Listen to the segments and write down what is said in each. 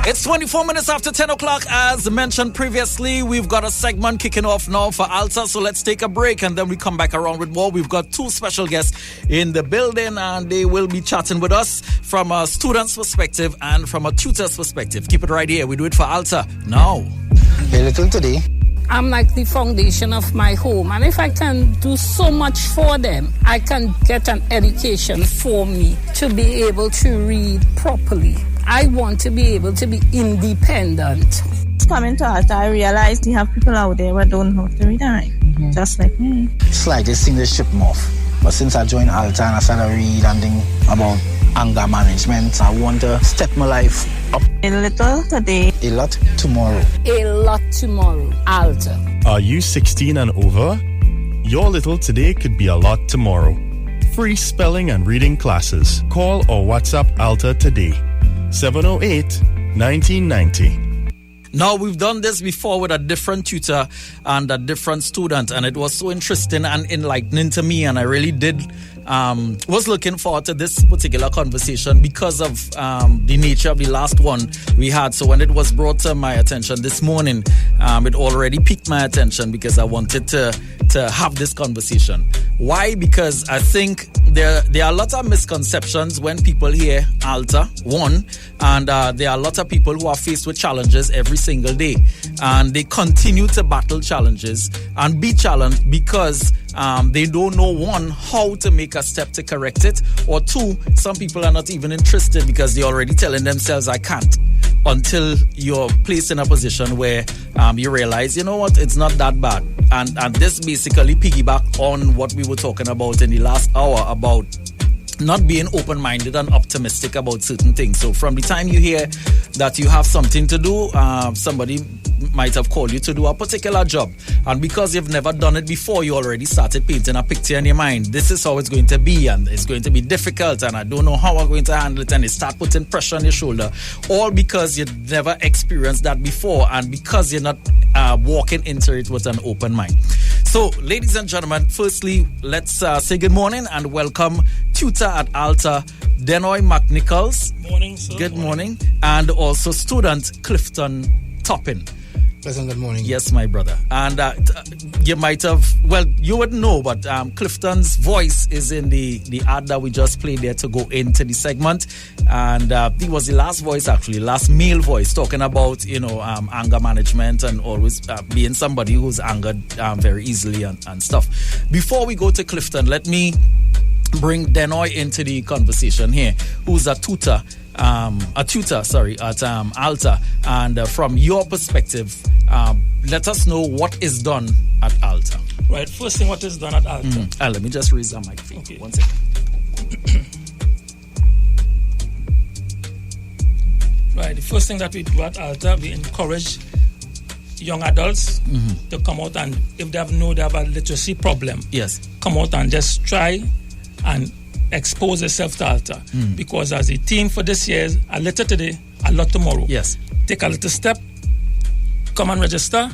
It's 24 minutes after 10 o'clock. As mentioned previously, we've got a segment kicking off now for ALTA. So let's take a break and then we come back around with more. We've got two special guests in the building and they will be chatting with us from a student's perspective and from a tutor's perspective. Keep it right here. We do it for ALTA now. A little today. I'm like the foundation of my home, and if I can do so much for them, I can get an education for me to be able to read properly. I want to be able to be independent. Coming to ALTA, I realized you have people out there that don't know how to read and write, just like me. It's like this thing they strip me off. But since I joined ALTA and I started reading and think about anger management, I want to step my life up. A little today. A lot tomorrow. A lot tomorrow. ALTA. Are you 16 and over? Your little today could be a lot tomorrow. Free spelling and reading classes. Call or WhatsApp ALTA today. 708-1990. Now, we've done this before with a different tutor and a different student, and it was so interesting and enlightening to me, and I really was looking forward to this particular conversation because of the nature of the last one we had. So when it was brought to my attention this morning, it already piqued my attention because I wanted to have this conversation. Why? Because I think there are a lot of misconceptions when people hear ALTA, one, and there are a lot of people who are faced with challenges every single day, and they continue to battle challenges and be challenged because they don't know, one, how to make a step to correct it, or two, some people are not even interested because they're already telling themselves, I can't, until you're placed in a position where you realize, you know what, it's not that bad. And this basically piggyback on what we were talking about in the last hour about not being open-minded and optimistic about certain things. So from the time you hear that you have something to do, somebody might have called you to do a particular job, and because you've never done it before, you already started painting a picture in your mind. This is how it's going to be, and it's going to be difficult, and I don't know how I'm going to handle it, and you start putting pressure on your shoulder, all because you've never experienced that before, and because you're not walking into it with an open mind. So, ladies and gentlemen, firstly, let's say good morning and welcome tutor at ALTA, Dennoy McNichols. Morning, sir. Good morning. And also student Clifton Toppin. Pleasant good morning. Yes, my brother. And you might have, well, you would know, but Clifton's voice is in the ad that we just played there to go into the segment. And he was the last voice, actually, last male voice, talking about, anger management and always being somebody who's angered very easily and stuff. Before we go to Clifton, let me bring Dennoy into the conversation here, who's a tutor at ALTA, and from your perspective, let us know what is done at ALTA. Right, first thing, what is done at ALTA? Let me just raise the mic for you. Okay. 1 second. Right, the first thing that we do at ALTA, we encourage young adults to come out, and if they have a literacy problem, yes, come out and just try and expose yourself to ALTA, because as a theme for this year is a little today, a lot tomorrow. Yes. Take a little step, come and register,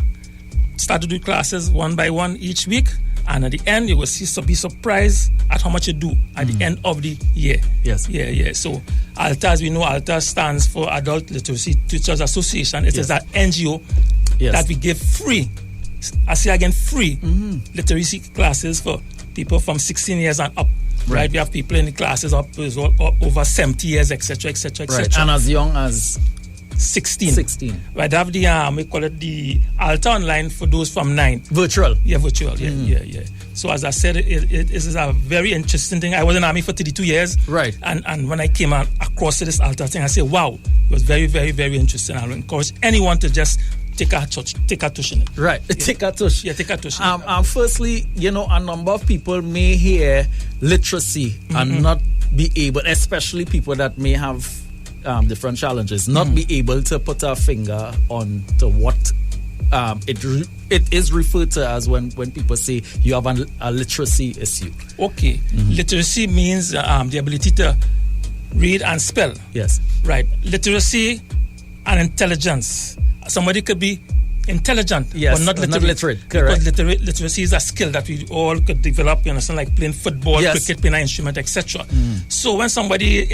start to do classes one by one each week, and at the end you will be surprised at how much you do at the end of the year. Yes. Yeah. So ALTA, as we know, ALTA stands for Adult Literacy Teachers Association. It is an NGO that we give free, I say again, free literacy classes for people from 16 years and up. Right, we have people in the classes up over 70 years, etc., etc., etc. Right, and as young as 16. Right, have the we call it the ALTA Online for those from 9. Virtual. Yeah, virtual. Yeah. So as I said, it is a very interesting thing. I was in the army for 32 years. Right. And when I came across this ALTA thing, I said, wow, it was very, very, very interesting. I would encourage anyone to just take a tuition. Right, yeah. Take a tuition. Yeah, take a tuition. Firstly, a number of people may hear literacy and not be able, especially people that may have different challenges, not be able to put a finger on to what it is referred to as when people say you have a literacy issue. Okay, literacy means the ability to read and spell. Yes. Right, literacy and intelligence. Somebody could be intelligent, yes, but not literate. Correct. Because literacy is a skill that we all could develop, you understand, like playing football, cricket, playing an instrument, etc. So when somebody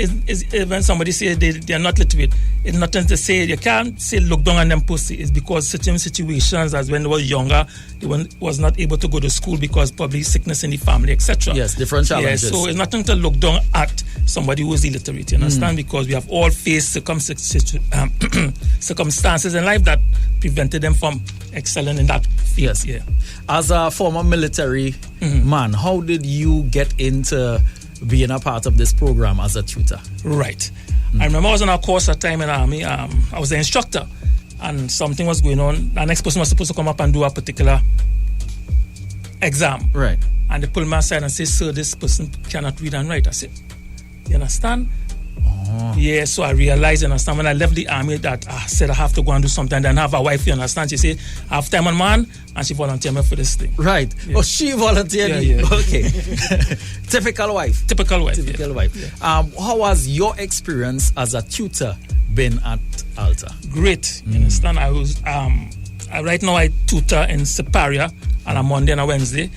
when somebody says they are not literate, it's nothing to say. You can't say look down on them pussy. It's because certain situations, as when they were younger, they was not able to go to school because probably sickness in the family, etc. Yes, different challenges. So it's nothing to look down at somebody who is illiterate, you understand? Because we have all faced circumstances in life that prevented them from excelling in that field. Yes. Yeah. As a former military man, how did you get into being a part of this program as a tutor? Right. I remember I was on a course at time in the army. I was the instructor, and something was going on. The next person was supposed to come up and do a particular exam. Right. And they pulled me aside and said, "Sir, this person cannot read and write." I said, "You understand?" Yeah, so I realized, you understand, when I left the army that I said I have to go and do something, and then have a wife, you understand. She said, I have time on man, and she volunteered me for this thing. Right. Yeah. Oh, she volunteered you. Yeah. Okay. Typical wife. Yeah. How has your experience as a tutor been at ALTA? Great. You understand? I was right now I tutor in Siparia on a Monday and a Wednesday,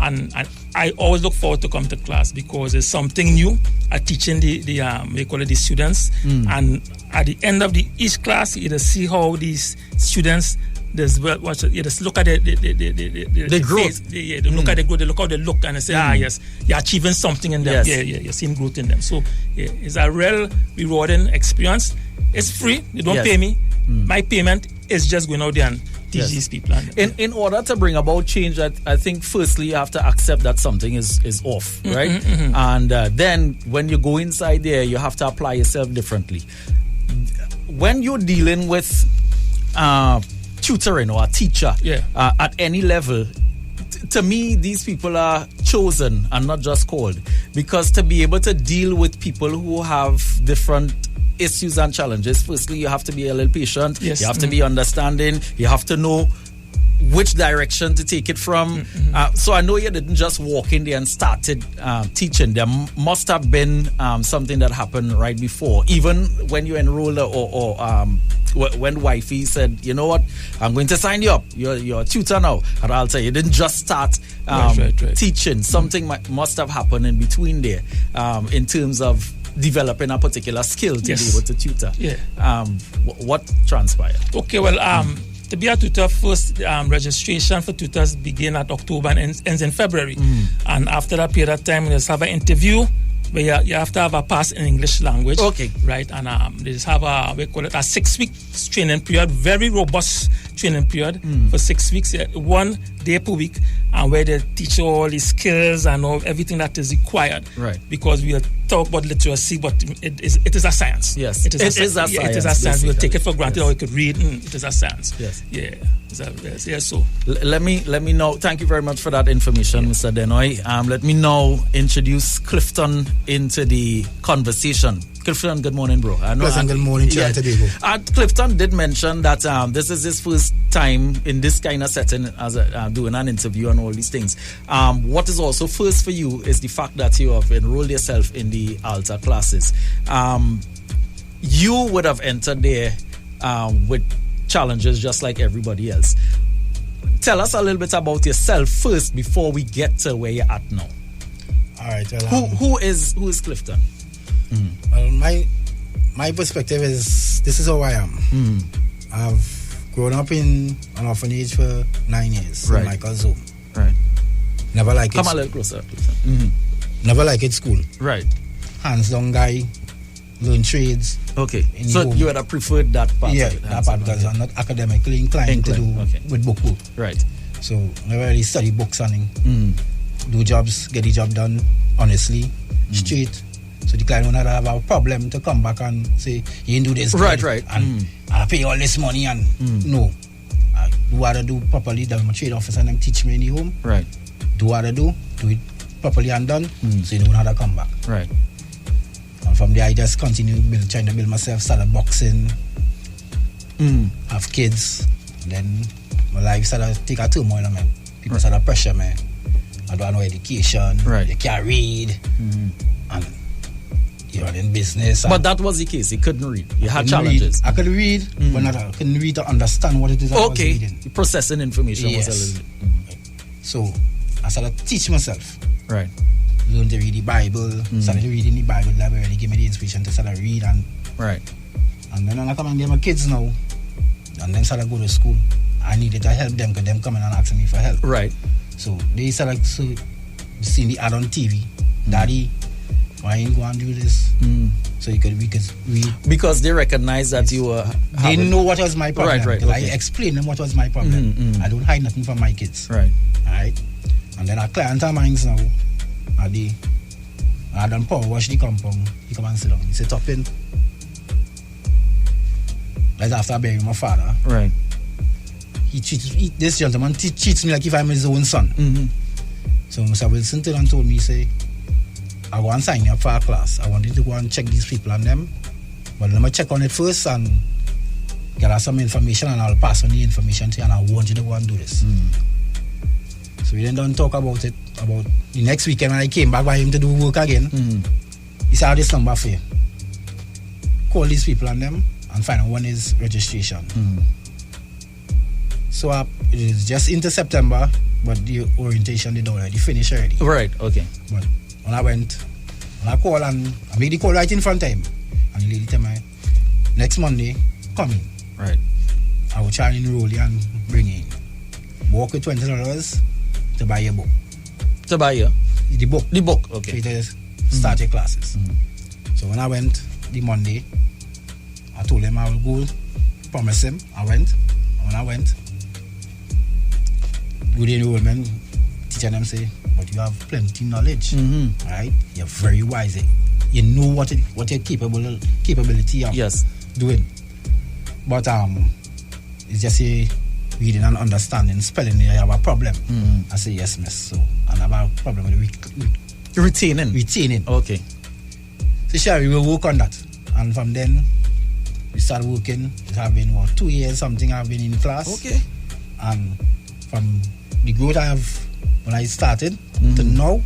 and I always look forward to come to class because it's something new. I teaching we call it the students, and at the end of each class, you just see how these students. You just look at the growth. They look at the growth. They look how they look, and they say, yes, you're achieving something in them. Yes. You're seeing growth in them. So it's a real rewarding experience. It's free. You don't pay me. My payment is just going out there and teach these people. In order to bring about change, I think firstly you have to accept that something is off, right? And then when you go inside there, you have to apply yourself differently. When you're dealing with tutoring or a teacher at any level, to me, these people are chosen and not just called, because to be able to deal with people who have different issues and challenges, firstly you have to be a little patient. You have to be understanding. You have to know which direction to take it from. So I know you didn't just walk in there and started teaching. There must have been something that happened right before, even when you enrolled or when wifey said, you know what, I'm going to sign you up. You're a tutor now at ALTA. You didn't just start teaching. Something must have happened in between there in terms of developing a particular skill to be able to tutor. What transpired? Okay, well, to be a tutor, first registration for tutors begin at October and ends in February. And after that period of time, you just have an interview where you have to have a pass in English language. Okay. Right, and they just have a 6-week training period, very robust training period for 6 weeks, 1 day per week, and where they teach all the skills and everything that is required. Right. Because we talk about literacy, but it is a science. Yes. It is a science. It is a science. We'll take it for granted, or we could read. It is a science. Yes. Yeah. So let me know. Thank you very much for that information, Mr. Dennoy. Let me now introduce Clifton into the conversation. Clifton, good morning, bro. Good morning, Clifton did mention that this is his first time in this kind of setting as doing an interview and all these things. What is also first for you is the fact that you have enrolled yourself in the ALTA classes. You would have entered there with challenges just like everybody else. Tell us a little bit about yourself first before we get to where you're at now. All right. Well, who is Clifton? Well, my perspective is this is how I am. I've grown up in an orphanage for 9 years in Michael's home. Right. Never liked it. Come a little closer. Never liked it school. Right. Hands down guy. Learn trades. Okay. So you would have preferred that part? Yeah, that part because I'm not academically inclined to do with book work. Right. So never really study books and do jobs, get the job done honestly, straight. So the client won't have a problem to come back and say, you didn't do this. Right. And I pay all this money and no. I do what I do properly. My trade officer and them teach me in the home. Right. Do what I do it properly and done. So you don't have to come back. Right. And from there I just continue trying to build myself, started boxing, have kids. Then my life started to take a turmoil, man. People started pressure, man. I don't have no education. Right. You can't read. And You're in business. But that was the case. You couldn't read. You had couldn't challenges. I could read, but I couldn't read to understand what it is I was reading. Processing information was a little bit. So I started to teach myself. Right. Learn to read the Bible. Started reading the Bible library. Give me the inspiration to start to read. And then when I come and get my kids now, and then start to go to school, I needed to help them because them coming and asking me for help. Right. So they started seeing the ad on TV. Daddy, why you go and do this? So we could read. Because they recognize that you were... They know what was my problem. Right. I explain them what was my problem. I don't hide nothing from my kids. Right. Alright? And then a client of mine now, I done power wash the compound. He come and sit down. He said, Topping. Right after I bury my father. Right. This gentleman treats me like if I'm his own son. So Mr. Wilson told me, say, I want to sign you up for a class. I wanted to go and check these people and them. But let me check on it first and get us some information, and I'll pass on the information to you, and I want you to go and do this. So we then don't talk about it. About the next weekend when I came back by him to do work again, he said, I have this number for you. Call these people and them and find out when is registration. So it is just into September, but the orientation did already finish already. Right, okay. But when I call and I made the call right in front of him, and the lady tell me, next Monday, come in. Right. I will try and enroll you and bring you in. Walk with $20 to buy your book. To buy your? The book. The book, okay. To start your classes. So when I went the Monday, I told him I will go, promise him. I went. And when I went, good enrollment, teacher them say, but you have plenty knowledge, right? You're very wise. You know what you're capability of doing. But it's just a reading and understanding, spelling. You have a problem. I say yes, miss. So I have a problem with retaining. Okay. So sure, we will work on that, and from then we start working. It have been 2 years something I've been in class. Okay. And from the growth I have when I started to now,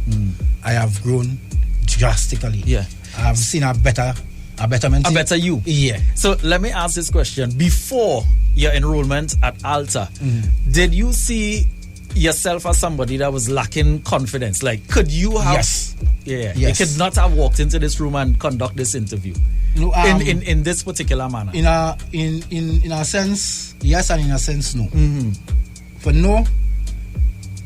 I have grown drastically. Yeah. I have seen a better mentality. A better you. Yeah. So let me ask this question. Before your enrollment at ALTA, did you see yourself as somebody that was lacking confidence? Like, could you have... Yes. Yeah. Yes. You could not have walked into this room and conduct this interview. No, in this particular manner. In a sense, yes, and in a sense, no. For no,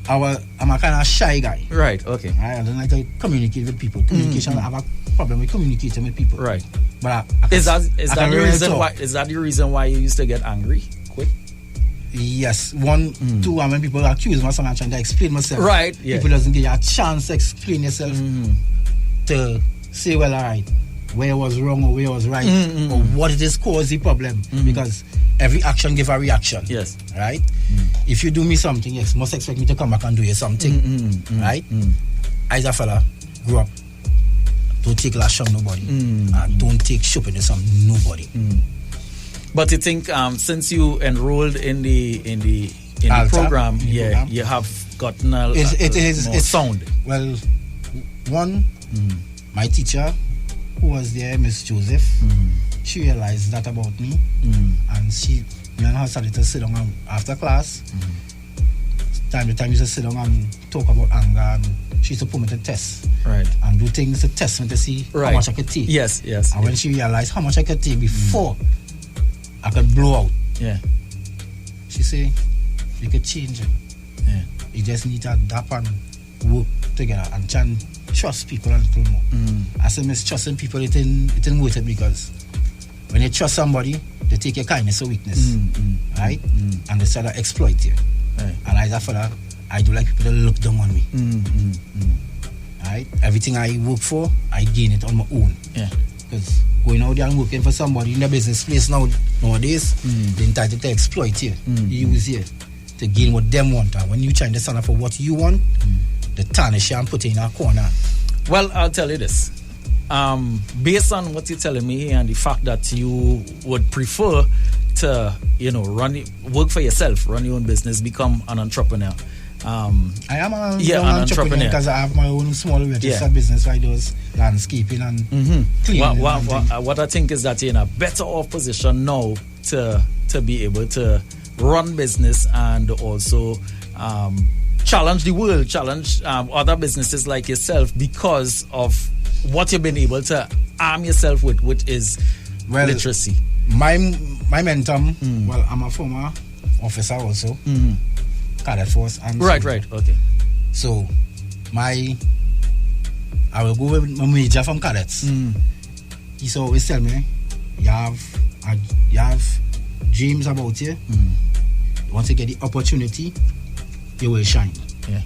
I'm a kind of shy guy. Right, okay. I don't like to communicate with people. Communication, I have a problem with communicating with people. Right. But is that the reason why you used to get angry quick? Yes. One, two, when people accuse me of something, I'm trying to explain myself. Right. Yeah. People doesn't give you a chance to explain yourself, to say, well, all right, where I was wrong or where I was right, or what it is caused the problem. Because every action give a reaction. Yes. Right? If you do me something, yes, must expect me to come back and do you something. Right? I, as a fella, grew up, don't take last from nobody. And don't take shoppiness from nobody. But you think since you enrolled in the ALTA, program, you have gotten a more sound. Well, one, my teacher who was there, Miss Joseph, she realized that about me, and me and her started to sit down after class. Time to time, we used to sit down and talk about anger, and she used to put me to test, right, and do things to test me to see how much I could take. Yes. And when she realized how much I could take before I could blow out, she said, "You could change it. You just need to adapt and work together and try and trust people a little more." I said, mistrusting people, it ain't worth it, because when you trust somebody, they take your kindness or weakness, right? And they start to exploit you. Right. And as a fella, I do like people to look down on me. Right? Everything I work for, I gain it on my own. Because going out there and working for somebody in the business place nowadays, they're entitled to exploit you, use you to gain what them want. And when you try to stand up for what you want, they tarnish you and put you in a corner. Well, I'll tell you this. Based on what you're telling me and the fact that you would prefer to, work for yourself, run your own business, become an entrepreneur, I am a an entrepreneur because I have my own small registered business. I do landscaping and cleaning. What I think is that you're in a better off position now to be able to run business and also challenge the world, challenge other businesses like yourself because of what you've been able to arm yourself with, which is literacy. My mentor, well, I'm a former officer also, cadet force. And right, okay. So, I will go with my major from cadets. He used to always tell me, you have dreams about you. Once you get the opportunity, you will shine. Yeah.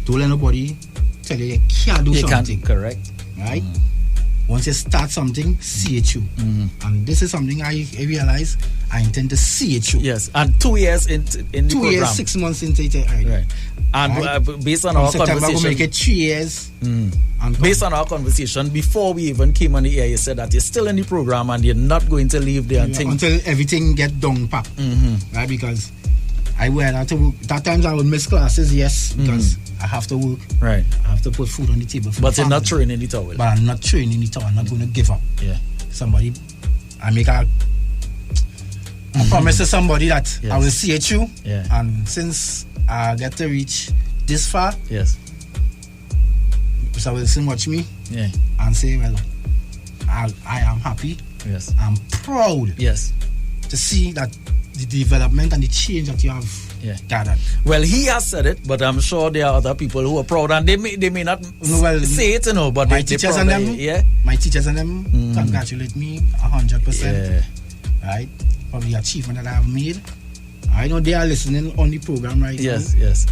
Don't let nobody tell you can't do something. Correct. Right? Once you start something, see it through. And this is something I realize I intend to see it through. Yes. And 2 years in the 2 program. years, 6 months into it. Right. And based on our September, conversation, we'll make it 3 years. And based on our conversation, before we even came on the air, you said that you're still in the program and you're not going to leave there until everything get done packed. Right? Because I would have to work. At times I would miss classes, yes, because I have to work. Right. I have to put food on the table. But you're not training it all. But I'm not training it all. I'm not going to give up. Yeah. I make a promise to somebody that I will see it through. Yeah. And since I get to reach this far, yes, Mr. Wilson watch me and say, well, I am happy. Yes. I'm proud. Yes. To see that the development and the change that you have gathered. Well, he has said it, but I'm sure there are other people who are proud, and they may not say it, but my teachers and them, my teachers and them congratulate me 100%. Right, for the achievement that I have made. I know they are listening on the program right now. Yes.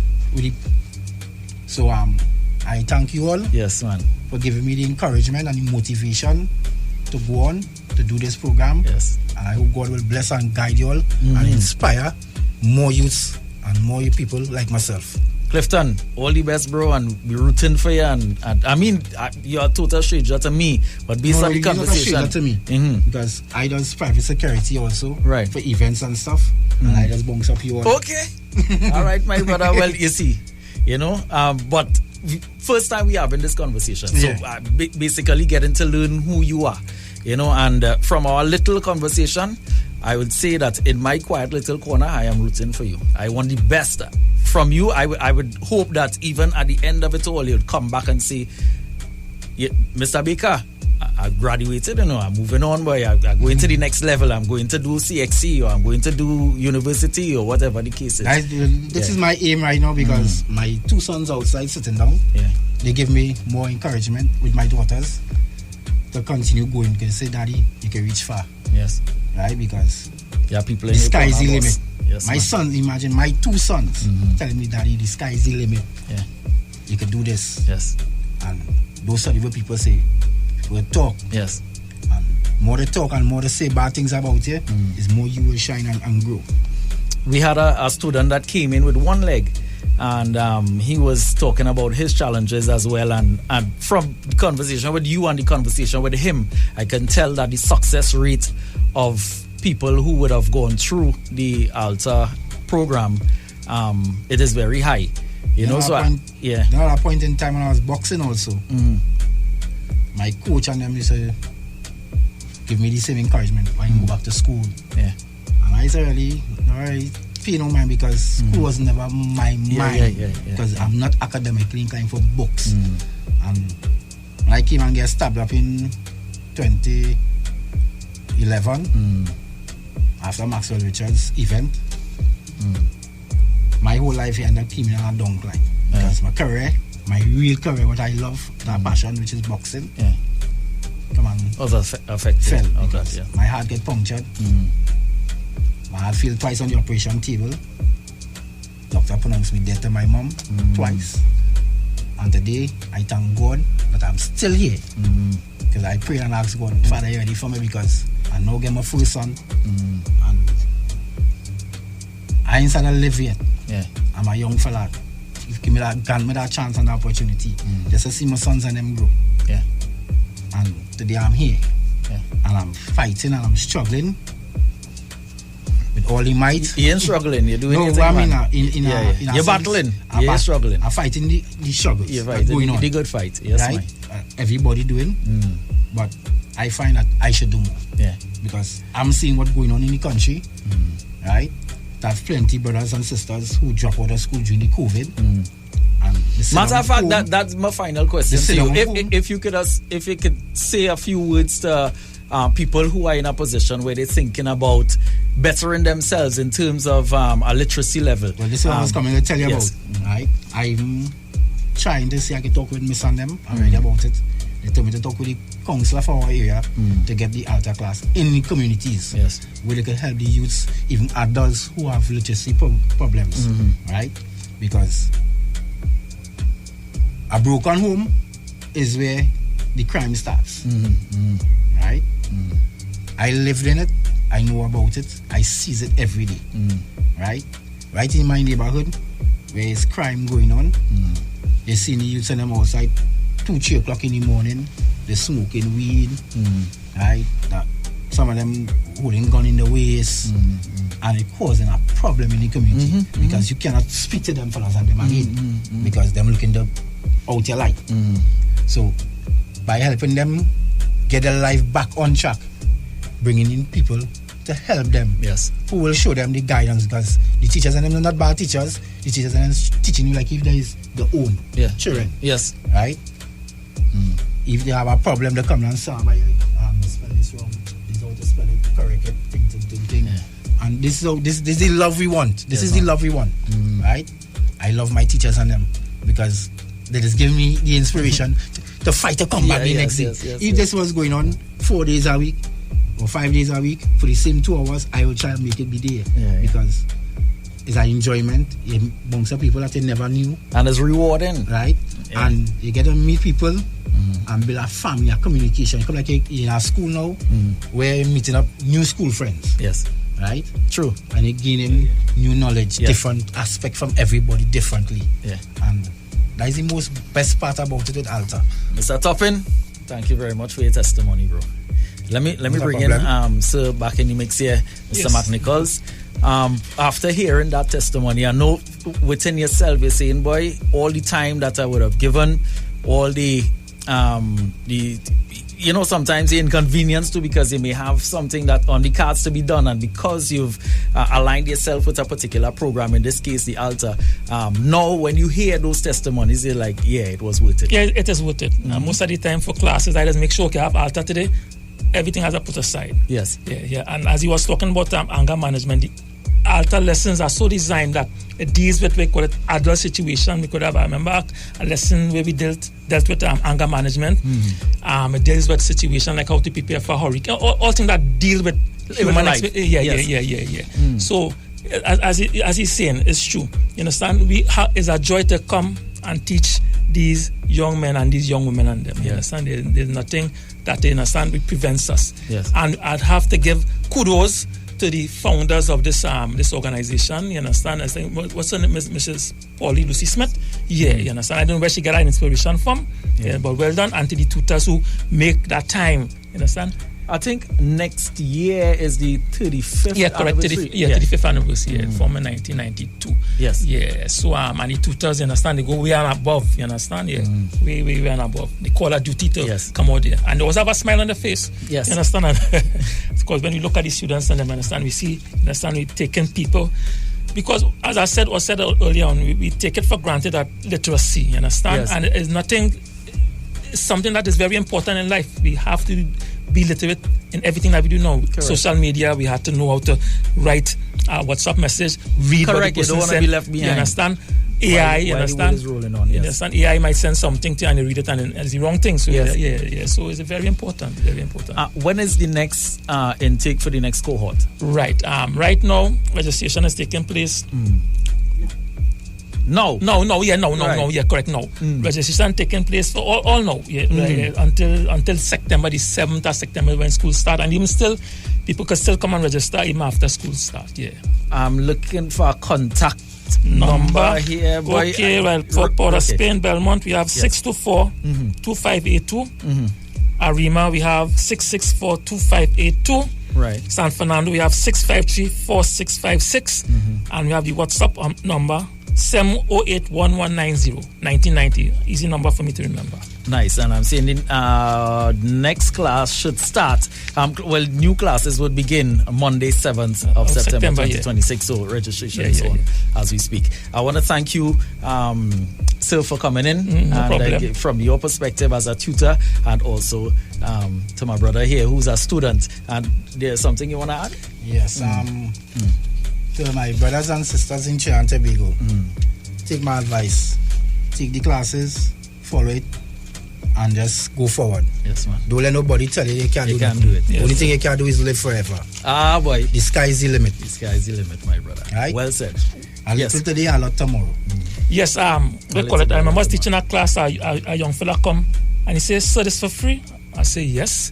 So I thank you all. Yes, man, for giving me the encouragement and the motivation to go on to do this program. Yes. And I hope God will bless and guide you all and inspire more youths and more people like myself. Clifton, all the best, bro, and we're rooting for you. And I mean, you're a total stranger to me, but based on the conversation, not a stranger to me, because I do private security also, for events and stuff, and I just bounce up you all. Okay, all right, my brother. Well, you see, but first time we having this conversation, so basically getting to learn who you are. And from our little conversation, I would say that in my quiet little corner, I am rooting for you. I want the best from you. I would hope that even at the end of it all, you'd come back and say, Mr. Baker, I graduated, I'm moving on, boy. I'm going to the next level. I'm going to do CXC, or I'm going to do university, or whatever the case is. This is my aim right now, because my 2 sons outside sitting down, they give me more encouragement with my daughters to continue going, because they say, Daddy, you can reach far. Yes. Right? Because people the sky is the limit. Yes, my son, imagine my 2 sons telling me, Daddy, the sky is the limit. Yeah. You can do this. Yes. And those are the people say, we'll talk. Yes. And more they talk and more they say bad things about you, is more you will shine and grow. We had a student that came in with one leg, and he was talking about his challenges as well, and from the conversation with you and the conversation with him, I can tell that the success rate of people who would have gone through the ALTA program, it is very high. There was a point in time when I was boxing also, my coach and them used to give me the same encouragement when I go back to school. Yeah. And I said, really pay no mind, because school was never my mind. Because I'm not academically inclined for books. And when I came and get stabbed up in 2011, after Maxwell Richards' event, my whole life ended up coming in a downcline. Because my career, my real career, what I love, that passion, which is boxing, come on, affected. Fell because my heart get punctured. My heart fell twice on the operation table. Doctor pronounced me dead to my mom twice. And today, I thank God that I'm still here. Because I pray and ask God, Father, you ready for me? Because I now get my first son. And I ain't started to live yet. I'm a young fella. Give me that chance and that opportunity. Just to see my sons and them grow. And today I'm here. And I'm fighting and I'm struggling. with all the might. You ain't struggling. You're doing it. No, I mean, you're battling. You're struggling. I'm fighting the struggles. You're fighting going on. The good fight. Yes, right? Everybody doing, but I find that I should do more. Yeah. Because I'm seeing what's going on in the country, right? There's plenty brothers and sisters who drop out of school during the COVID. And matter of fact, that's my final question to you. If you could say a few words to people who are in a position where they're thinking about bettering themselves in terms of a literacy level. Well, this is what I was coming to tell you about. Right? I'm trying to see I can talk with Miss and them already about it. They told me to talk with the councillor for our area to get the ALTA class in the communities where they can help the youths, even adults who have literacy problems, right? Because a broken home is where the crime starts, right? I lived in it, I know about it, I see it every day, right? Right in my neighborhood, where there's crime going on, you see the youths and them outside 2-3 o'clock in the morning, they're smoking weed, right? Some of them holding gun in the waist, and it causing a problem in the community because you cannot speak to them fellas and them again because them looking to out your life. So by helping them get their life back on track, bringing in people to help them, who will show them the guidance, because the teachers and them are not bad teachers. The teachers and them teaching you like if there is their own children, right? If they have a problem, they come and say, spell this wrong, this is how to spell it correct, thing. And this is the love we want. This is the love we want, right? I love my teachers and them because they just give me the inspiration to fight to come back the next day. If this was going on 4 days a week or 5 days a week for the same 2 hours, I will try and make it be there because it's an enjoyment amongst the people that you never knew, and it's rewarding, right? And you get to meet people and build a family, a communication. You come like in a school now where you're meeting up new school friends. Right? True. And you're gaining new knowledge, different aspect from everybody differently. And that is the most best part about it with ALTA. Mr. Toppin, thank you very much for your testimony, bro. Let me bring in Sir back in the mix here, Mr. McNichols. After hearing that testimony, I know within yourself you're saying, boy, all the time that I would have given, all the sometimes the inconvenience too, because you may have something that on the cards to be done, and because you've aligned yourself with a particular program, in this case the ALTA, now when you hear those testimonies, you're like, it was worth it. Yeah, it is worth it. Most of the time for classes, I just make sure I have ALTA today. Everything has a put aside. And as he was talking about anger management, the ALTA lessons are so designed that it deals with, we call it adult situation. We could have, I remember a lesson where we dealt with anger management. It deals with situation like how to prepare for a hurricane, all things that deal with human life. So as he's saying, it's true. You understand? It's a joy to come and teach these young men and these young women and them. You understand? There's nothing that they understand which prevents us. And I'd have to give kudos to the founders of this organization. You understand? I think what's her name, Mrs. Paulie Lucy Smith. You understand? I don't know where she got that inspiration from. But well done. And to the tutors who make that time. You understand? I think next year is the 35th anniversary. 35th anniversary, formed in 1992. So, and the tutors, you understand, they go way and above, you understand? Way and above. They call a duty to come out there. And they always have a smile on the face. You understand? Because when you look at the students and them, understand, we see, understand, we're taking people. Because, as I said earlier on, we take it for granted that literacy, you understand? And it's something that is very important in life. We have to be literate in everything that we do now. Social media, we have to know how to write a WhatsApp message, read what the person you don't want to be left behind. You understand? AI, you understand? You understand? AI might send something to you and you read it and it's the wrong thing. So so it's very important. When is the next intake for the next cohort? Right. Right now, registration is taking place. No, correct. No, registration taking place for all now. Until September, the 7th of September when school start, and even still, people can still come and register even after school start. I'm looking for a contact number here. Boy. Okay, well, for Port of Spain, Belmont, we have 624-2582. Arima, we have 664-2582. Right. San Fernando, we have 653-4656. And we have the WhatsApp number 708-1190-1990. Easy number for me to remember. Nice. And I'm saying next class should start. New classes would begin Monday, 7th of September 2026. So registration is on as we speak. I want to thank you, Sir, for coming in. No problem. From your perspective as a tutor, and also to my brother here who's a student. And there's something you want to add? Yes. To my brothers and sisters in Trinidad and Tobago, take my advice. Take the classes, follow it, and just go forward. Yes, man. Don't let nobody tell you can't do it. The only thing you can do is live forever. Ah, boy. The sky is the limit. The sky is the limit, my brother. Right? Well said. A little today, a lot tomorrow. Yes, I remember I was teaching a class, a young fella come, and he says, "Sir, this for free?" I say, "Yes."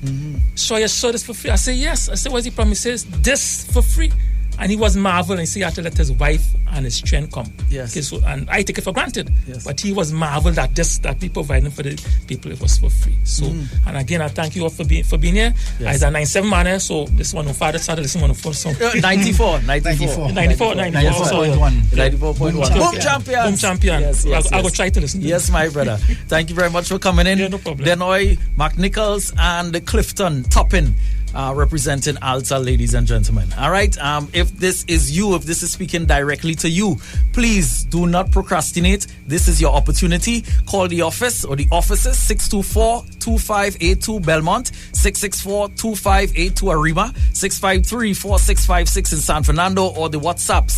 So you sure this for free? I say, "Yes." I said, "What's the problem?" He says, "This for free." And he was marveled, and he had to let his wife and his friend come. Yes. Okay, so, and I take it for granted. Yes. But he was marveled that that we providing for the people, it was for free. So, and again, I thank you all for being here. Yes. As a 97 man, so this one, no father started listening, one of 4 songs. 94. 94.1. Boom champions. Boom champion. Yes. I will try to listen. Yes, my brother. Thank you very much for coming in. Yeah, no problem. Dennoy, McNichols, and Clifton Toppin. Representing ALTA, ladies and gentlemen. All right. If this is you, if this is speaking directly to you, please do not procrastinate. This is your opportunity. Call the office or the offices 624-2582 Belmont, 664-2582 Arima, 653-4656 in San Fernando, or the WhatsApp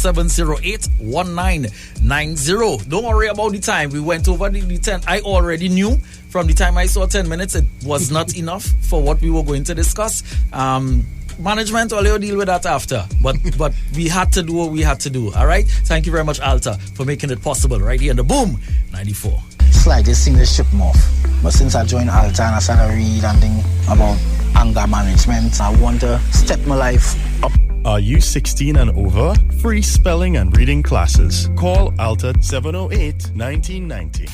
708-1990. Don't worry about the time. We went over the 10. I already knew. From the time I saw 10 minutes, it was not enough for what we were going to discuss. Management will deal with that after. But we had to do what we had to do. All right? Thank you very much, ALTA, for making it possible right here in the Boom 94. Slightly seen the ship off. But since I joined ALTA and I started reading and thing about anger management, I want to step my life up. Are you 16 and over? Free spelling and reading classes. Call ALTA 708-1990.